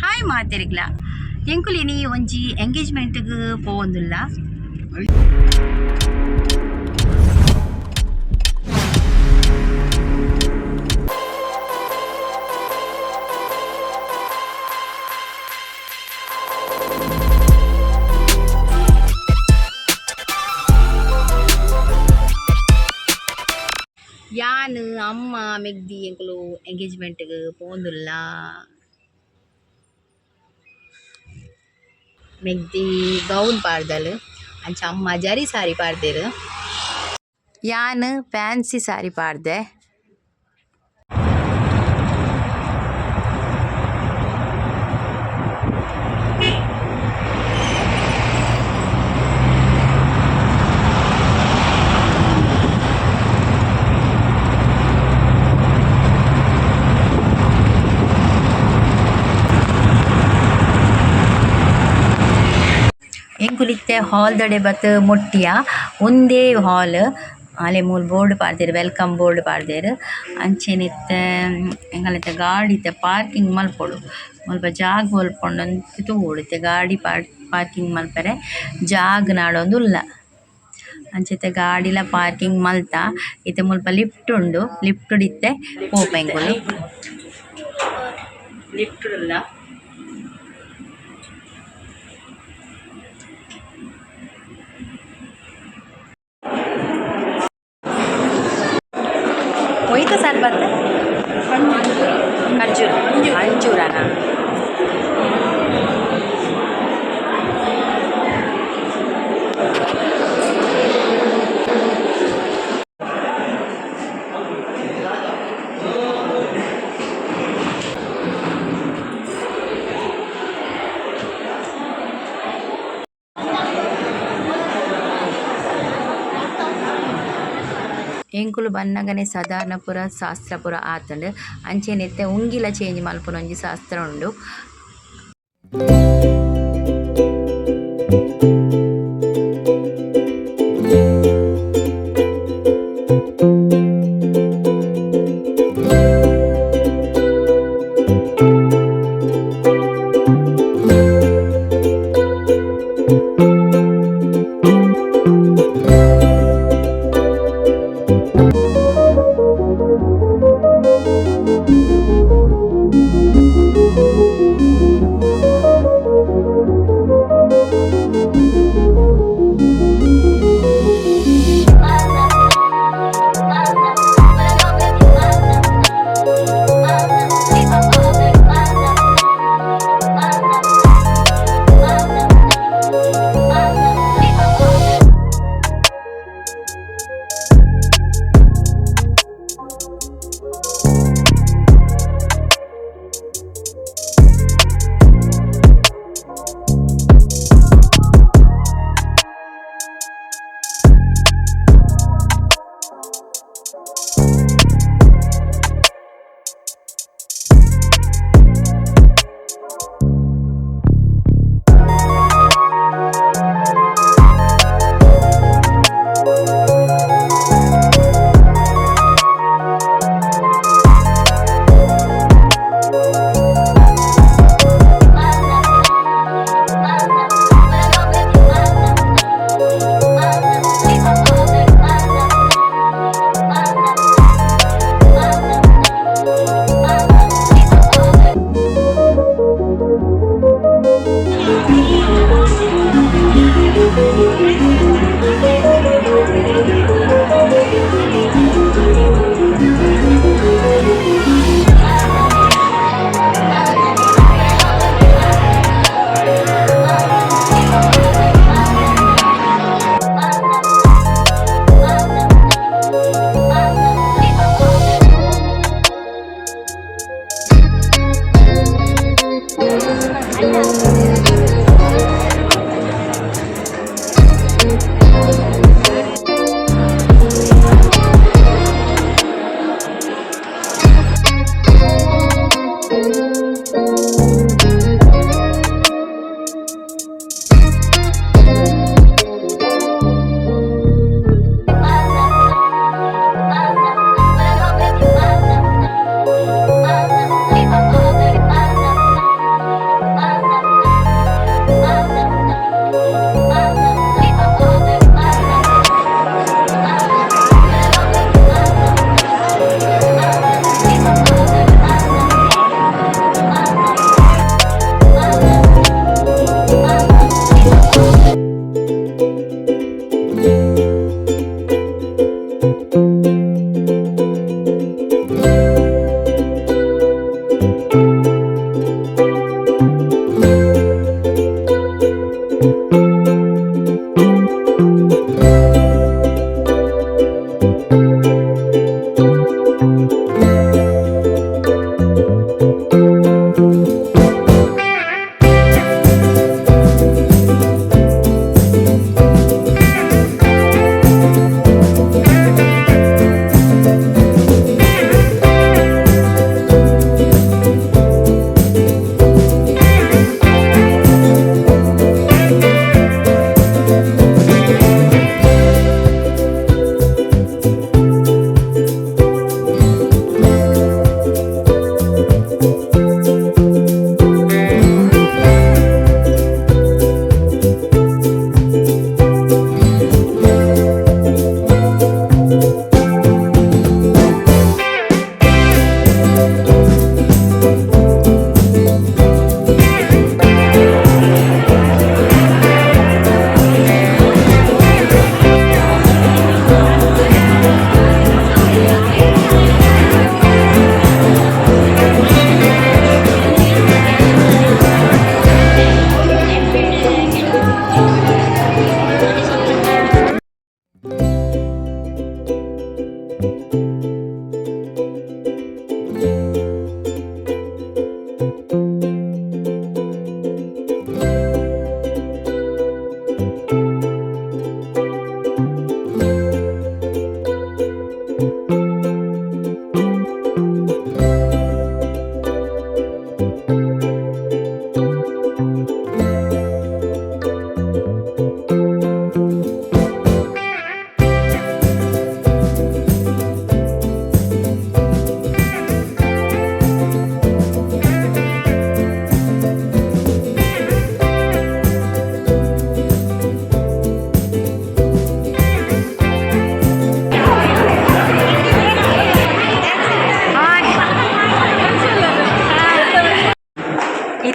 Hi ಮಾತೆರಿಗ್ಲ ಎಂಕುಲಿನಿ ಒಂಜಿ ಎಂಗೇಜ್ಮೆಂಟ್ಗ್ ಪೋವೊಂದುಲ್ಲ. ಯಾನ್ ಅಮ್ಮ ಮೆಗ್ದಿ ಎಂಕುಲು ಎಂಗೇಜ್ಮೆಂಟ್ಗ್ ಪೋವೊಂದುಲ್ಲ. ಮೆಗ್ದಿ ಗೌನ್ ಪಾಡ್ದಲ್ ಅಂಚ ಅಮ್ಮ ಜರಿ ಸಾರಿ ಪಾಡ್ದೆರ್. ಯಾನ್ ಫ್ಯಾನ್ಸಿ ಸಾರಿ ಪಾಡ್ದೆ. ಎಂಕುಲಿತ್ತೆ ಹಾಲ್ ದಡೆ ಬತ್ ಮೊಟ್ಟಿಯ ಒಂದೇ ಹಾಲ್ ಅಲೆ ಮೂಲು ಬೋರ್ಡ್ ಪಾಡ್ದೆರ್, ವೆಲ್ಕಮ್ ಬೋರ್ಡ್ ಪಾಡ್ದೆರ್. ಅಂಚೆನಿತ್ತೆ ಎಂಕಲ್ನೈತೆ ಗಾಡಿತೆ ಪಾರ್ಕಿಂಗ್ ಮಲ್ಪೊಡು ಮುಲ್ಪ ಜಾಗ್ ಬೊಲ್ಪೊಂಡಂತ ತೂವೊಡು. ಇತ್ತೆ ಗಾಡಿ ಪಾರ್ಕಿಂಗ್ ಮಲ್ಪರೆ ಜಾಗ್ ನಾಡೊಂದುಲ್ಲ. ಅಂಚೆತೆ ಗಾಡಿಲ ಪಾರ್ಕಿಂಗ್ ಮಲ್ತ ಇತ್ತೆ ಮುಲ್ಪ ಲಿಫ್ಟ್ ಉಂಡು. ಲಿಫ್ಟ್ ಡಿತ್ತೆ ಪೋಪ ಎಂಕುಲು. ಲಿಫ್ಟ್ ಉಲ್ಲ ಒಯ್ತ ಸರ್ ಬತ್ತೆ ಖರ್ಜೂರ ಅಂಜೂರನ ಎಂಕುಲು ಬನ್ನಗನೆ ಸಾಧಾರಣಪುರ ಶಾಸ್ತ್ರಪುರ ಆತಂಡ್ ಅಂಚೆನೆತ್ತೆ ಉಂಗಿಲ ಚೇಂಜ್ ಮಲ್ಪುನ ಒಂಜಿ ಶಾಸ್ತ್ರ ಉಂಡು.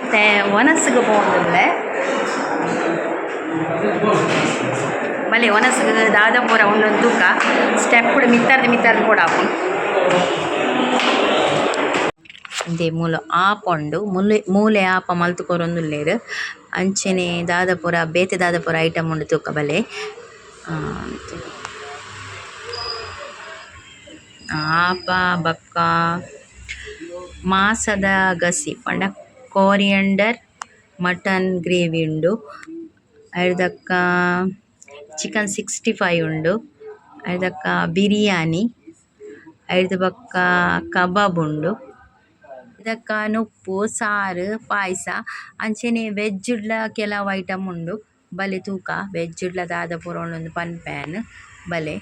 ಮತ್ತೆ ಒನಸ್ಗೆ ಹೋದ್ರೆ ಬಲೆ ಒನಸ್ಗೆ ದಾದಾಪುರ ಒಂದೊಂದು ತೂಕ ಸ್ಟೆಪ್ ಕೂಡ ಮಿತ್ತಾರ್ದು ಕೂಡ ಹಾಕೊಂಡು ಇದೇ ಆಪುಂಡು ಮೂಲೆ ಆಪ ಮಲ್ತುಕೊರೊಂದುಲ್ಲೆರ್ ಅಂಚನೆ ದಾದಾಪುರ ಬೇತೆ ದಾದಾಪುರ ಐಟಮ್ ಉಂಡು ತೂಕ ಬಲೆ ಆಪ ಬಕ್ಕ ಮಾಸದ ಗಸಿ ಪಂಡ ಕೋರಿಯಂಡರ್ ಮಟನ್ ಗ್ರೇವಿ ಉಂಡು ಐದಕ್ಕ ಚಿಕನ್ 65 ಉಂಡು ಐದಕ್ಕ ಬಿರಿಯಾನಿ ಐದು ಬಕ್ಕ ಕಬಾಬ್ ಉಂಡು ಇದಕ್ಕ ನುಪ್ಪು ಸಾರು ಪಾಯಸ ಅಂಚನೆ ವೆಜ್ ಉಡ್ಲ ಕೆಲವು ಐಟಮ್ ಉಂಡು ಬಲೆ ತೂಕ ವೆಜ್ ಉಡ್ಲ ದಾದ ಪೂರ ಒಂದೊಂದು ಪನ್ಪ್ಯಾನ್ ಬಲೆ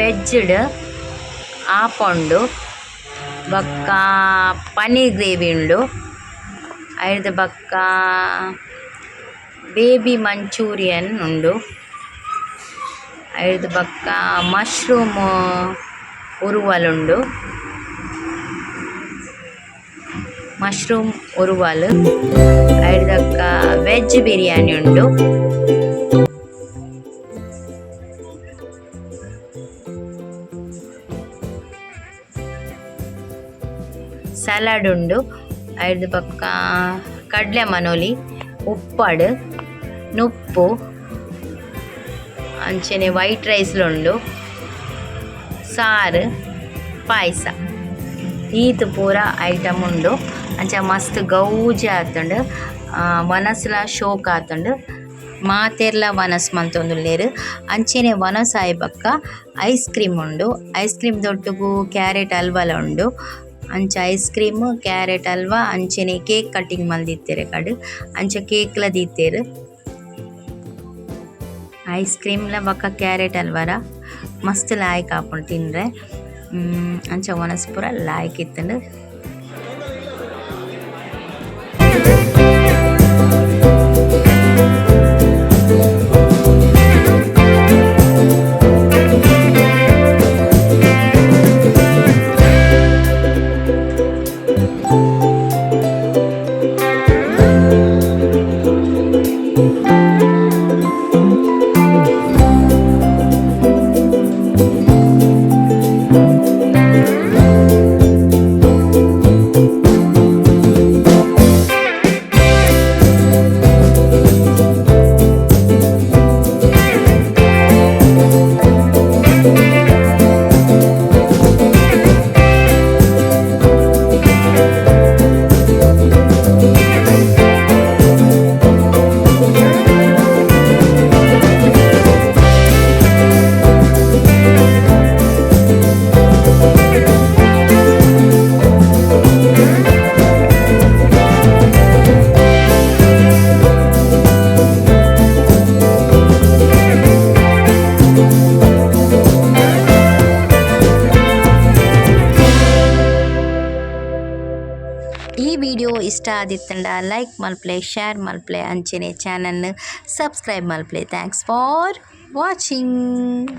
ವೆಜ್ಡ್ ಆಪುಂಡು ಬಕ್ಕ ಪನ್ನೀರ್ ಗ್ರೇವಿ ಉಂಡು ಐದು ಬಕ್ಕ ಬೇಬಿ ಮಂಚೂರಿಯನ್ ಉಂಡು ಐದು ಬಕ್ಕ ಮಶ್ರೂಮ್ ಉರುವಲುಂಡು ಮಶ್ರೂಮ್ ಉರುವಲ್ ಐದು ಬಕ್ಕ ವೆಜ್ ಬಿರಿಯಾನಿ ಉಂಡು ಸಲಾಡ್ ಉಂಡು ಐದು ಪಕ್ಕ ಕಡಲೆ ಮನೋಲಿ ಉಪ್ಪಡು ನುಪ್ಪು ಅಂಚನೆ ವೈಟ್ ರೈಸ್ಲುಂಡು ಸಾರು ಪಾಯಸ ಈತ್ ಪೂರ ಐಟಮ್ ಉಂಡು ಅಂಚ ಮಸ್ತ್ ಗೌಜಿ ಆತುಂಡು ವನಸ್ಲ ಶೋಕ್ ಆತುಂಡು ಮಾತೆರ್ಲ ವನಸ್ ಮಂತೊಂದುಲ್ಲೆರ್ ಅಂಚೆನೆ ವನಸ್ ಆಯ್ಬಕ್ಕ ಐಸ್ ಕ್ರೀಮ್ ಉಂಡು ಐಸ್ ಕ್ರೀಮ್ ದೊಟ್ಟುಗು ಕ್ಯಾರೆಟ್ ಹಲ್ವಲ ಉಂಡು ಅಂಚ ಐಸ್ ಕ್ರೀಮ್ ಕ್ಯಾರೆಟ್ ಹಲ್ವಾ ಅಂಚನೆ ಕೇಕ್ ಕಟ್ಟಿಂಗ್ ಮಲ್ದಿತ್ತೇರೆ ಕಡ್ ಅಂಚ ಕೇಕ್ಲ ದೀತೆರ್ ಐಸ್ ಕ್ರೀಮ್ಲ ಬಕ್ಕ ಕ್ಯಾರೆಟ್ ಹಲ್ವಾರ ಮಸ್ತ್ ಲಾಯ್ಕ್ ಆಪುಂಡು ತಿಂದ್ರೆ ಅಂಚ ವನಸ್ ಪೂರ ಲಾಯ್ಕ್ ಇತ್ತುಂಡು ಇಷ್ಟ ಆದಿತ್ತಂಡ ಲೈಕ್ ಮಲ್ಪ್ಲೆ ಶೇರ್ ಮಲ್ಪ್ಲೆ ಅಂಚೆನೆ ಚಾನಲ್ನ ಸಬ್ಸ್ಕ್ರೈಬ್ ಮಲ್ಪ್ಲೆ. Thanks for watching.